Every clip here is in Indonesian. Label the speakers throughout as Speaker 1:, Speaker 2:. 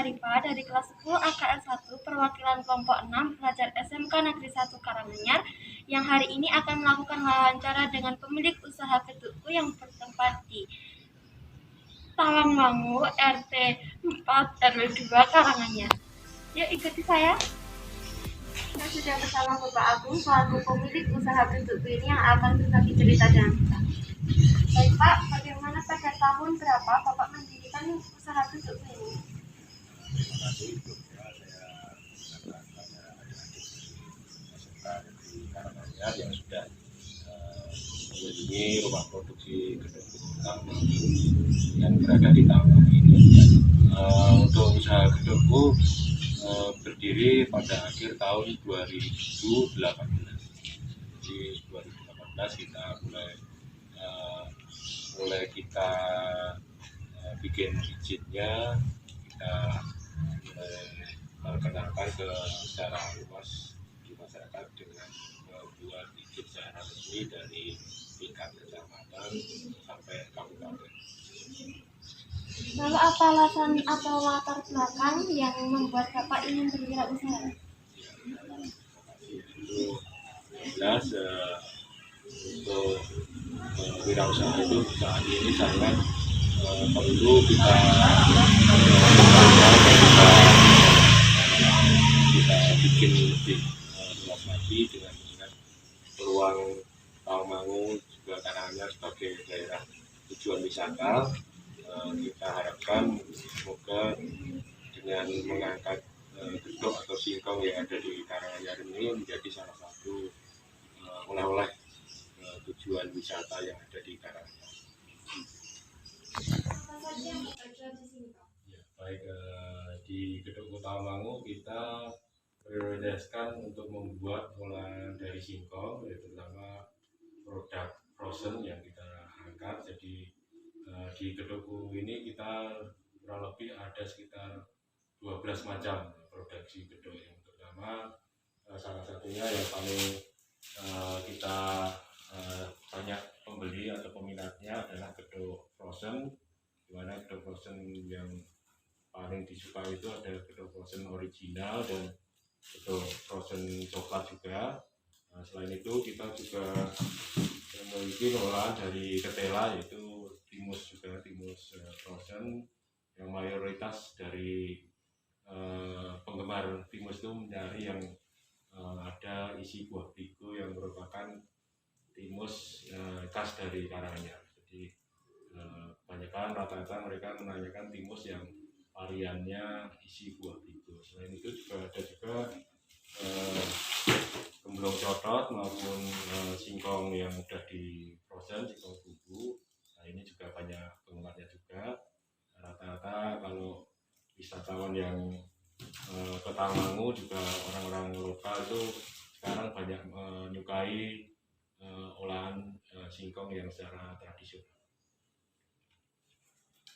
Speaker 1: Syarifah dari kelas 10 AKL 1 perwakilan kelompok 6 pelajar SMK Negeri 1 Karanganyar yang hari ini akan melakukan wawancara dengan pemilik usaha gedungku yang bertempat di Tawangmangu RT 4 RW 2 Karanganyar. Yuk ikuti saya. Saya sudah bersama Bapak Agung selaku pemilik usaha gedungku ini yang akan berbagi cerita dengan kita. Baik Pak, bagaimana pada tahun berapa Bapak mendirikan usaha gedungku ini?
Speaker 2: Terima kasih juga saya ucapkan kepada adik-adik SMK Negeri Karanganyar yang sudah mengunjungi rumah produksi gedung Bintang yang berada di Tawang ini. Untuk usaha gedungku berdiri pada akhir tahun 2018. Di 2018 kita mulai kita bikin izinnya, kita memperkenalkan ke secara luas di masyarakat dengan membuat izin secara resmi dari tingkat kecamatan sampai kabupaten.
Speaker 1: Lalu apa alasan atau latar belakang yang membuat Bapak ingin berwirausaha?
Speaker 2: Itu jelas untuk wirausaha itu saat ini sangat perlu kita bikin lebih luas lagi dengan mengingat peluang Tawangmangu juga Karanganyar sebagai daerah tujuan wisata. Kita harapkan semoga dengan mengangkat gedung atau singkong yang ada di Karanganyar ini menjadi salah satu oleh-oleh tujuan wisata yang ada di Karanganyar. Ya, baik, di gedung Tawangmangu kita prioritaskan untuk membuat olahan dari singkong, yaitu terutama produk frozen yang kita angkat. Jadi di gedungku ini kita kurang lebih ada sekitar 12 macam produksi gedung yang terutama salah satunya yang paling kita banyak pembeli atau peminatnya adalah gedung frozen, di mana gedung frozen yang paling disukai itu ada gedung frozen original dan gedung frozen coklat juga. Selain itu kita juga memiliki olahan dari ketela, yaitu timus juga, timus frozen, yang mayoritas dari penggemar timus itu mencari yang ada isi buah bigo yang merupakan timus khas dari Karanganyar. Jadi kebanyakan rata-rata mereka menanyakan timus yang variannya isi buah bigo. Selain itu juga ada juga gemblong cotot maupun singkong yang sudah di frozen, singkong bubu. Nah, ini juga banyak penggemarnya juga. Rata-rata kalau wisatawan yang ke Tawangmangu juga orang-orang lokal itu sekarang banyak menyukai olahan singkong yang secara tradisional.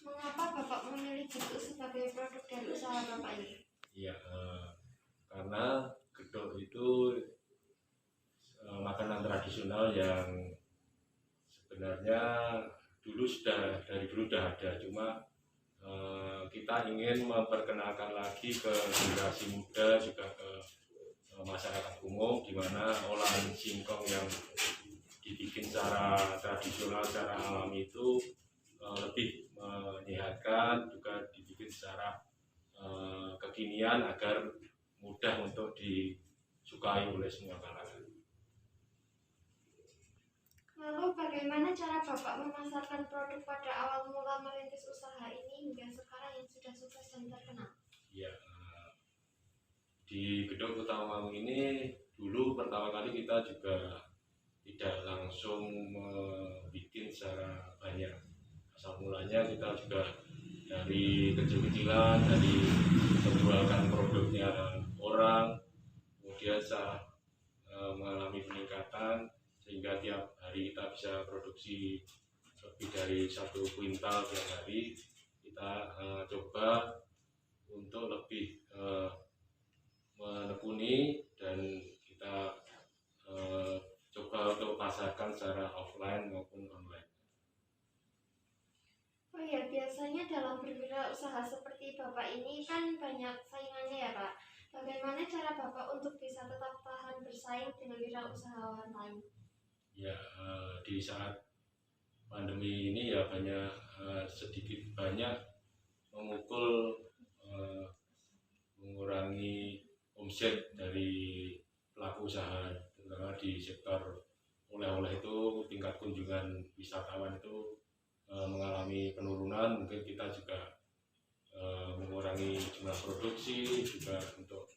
Speaker 1: Mengapa Bapak memilih gedung sebagai produk dari usaha Bapak ini?
Speaker 2: Iya, karena gedung itu makanan tradisional yang sebenarnya dari dulu sudah ada, cuma kita ingin memperkenalkan lagi ke generasi muda, juga ke masyarakat umum, di mana olahan singkong yang dibikin secara tradisional, secara alami itu lebih menyehatkan, juga dibikin secara kekinian agar mudah untuk disukai oleh semua kalangan.
Speaker 1: Lalu bagaimana cara Bapak memasarkan produk pada awal mula merintis usaha ini hingga sekarang yang sudah sukses dan terkenal?
Speaker 2: Ya, di gedung Tawangmangu ini dulu pertama kali kita juga tidak langsung membuat secara banyak. Asal mulanya kita juga dari kecil-kecilan, dari menjualkan produknya orang, kemudian saat mengalami peningkatan sehingga tiap hari kita bisa produksi lebih dari 1 kuintal tiap hari. Kita coba untuk lebih menekuni dan kita coba untuk pasarkan secara offline maupun online.
Speaker 1: Oh ya, biasanya dalam berwirausaha seperti seperti Bapak ini kan banyak saingannya ya Pak. Bagaimana cara Bapak untuk bisa tetap tahan bersaing dengan wirausahawan lain?
Speaker 2: Ya, di saat pandemi ini ya banyak sedikit banyak memukul mengurangi omset dari pelaku usaha, terutama di sektor oleh-oleh itu tingkat kunjungan wisatawan itu mengalami penurunan. Mungkin kita juga mengurangi jumlah produksi, juga untuk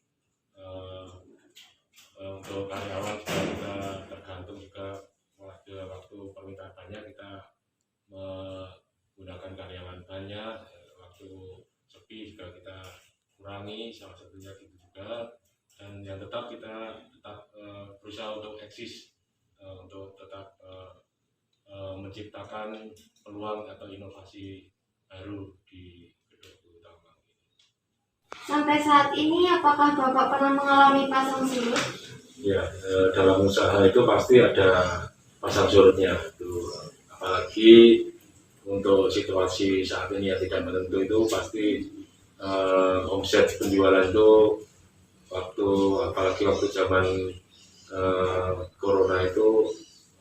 Speaker 2: karyawan juga kita tergantung juga pada waktu permintaan banyak kita menggunakan karyawan banyak, waktu sepi juga kita kurangi, salah satunya gitu juga. Dan yang tetap kita berusaha untuk eksis, untuk tetap menciptakan peluang atau inovasi baru di Gedogku Tawangmangu ini.
Speaker 1: Sampai saat ini apakah Bapak pernah mengalami pasang surut?
Speaker 2: Ya, dalam usaha itu pasti ada pasang surutnya itu, apalagi untuk situasi saat ini yang tidak menentu itu pasti omset penjualan itu apalagi waktu zaman corona itu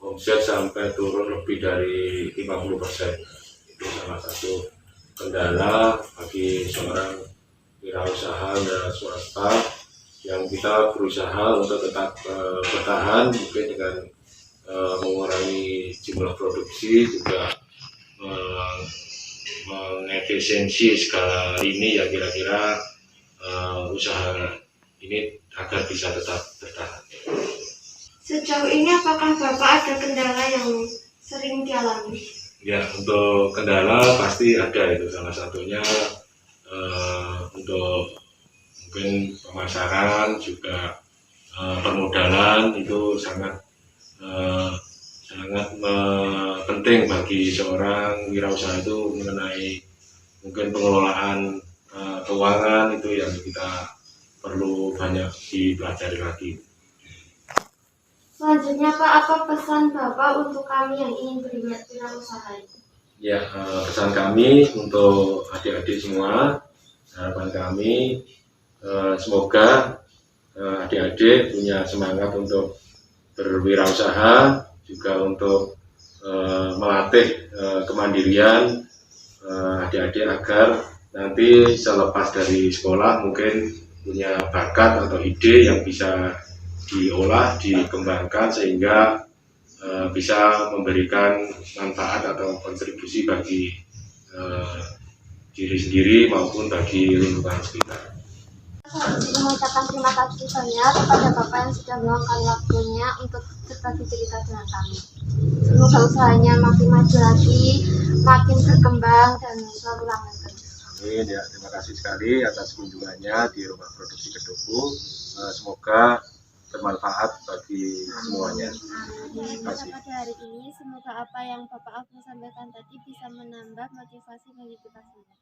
Speaker 2: omset sampai turun lebih dari 50%. Itu salah satu kendala bagi seorang wirausaha dan swasta yang kita berusaha untuk tetap bertahan, mungkin dengan mengurangi jumlah produksi, juga mengefisiensi skala ini ya, kira-kira usaha ini agar bisa tetap bertahan.
Speaker 1: Sejauh ini apakah Bapak ada kendala yang sering dialami?
Speaker 2: Ya, untuk kendala pasti ada, itu salah satunya untuk mungkin pemasaran, juga permodalan itu sangat penting bagi seorang wirausaha itu, mengenai mungkin pengelolaan keuangan itu yang kita perlu banyak dipelajari lagi.
Speaker 1: Selanjutnya Pak, apa pesan Bapak untuk kami yang ingin berwirausaha itu?
Speaker 2: Ya, pesan kami untuk adik-adik semua, harapan kami semoga adik-adik punya semangat untuk berwirausaha, juga untuk melatih kemandirian adik-adik agar nanti selepas dari sekolah mungkin punya bakat atau ide yang bisa diolah, dikembangkan, sehingga bisa memberikan manfaat atau kontribusi bagi diri sendiri maupun bagi lingkungan sekitar.
Speaker 1: Saya ingin mengucapkan terima kasih banyak kepada Bapak yang sudah meluangkan waktunya untuk berbagi cerita dengan kami. Semoga usahanya makin maju lagi, makin berkembang, dan selalu langgeng terus.
Speaker 2: Amin ya, terima kasih sekali atas kunjungannya di Rumah Produksi Gedogku. Semoga bermanfaat bagi semuanya. Terima kasih.
Speaker 1: Pada hari ini, semoga apa yang Bapak Agung sampaikan tadi bisa menambah motivasi bagi kita semua.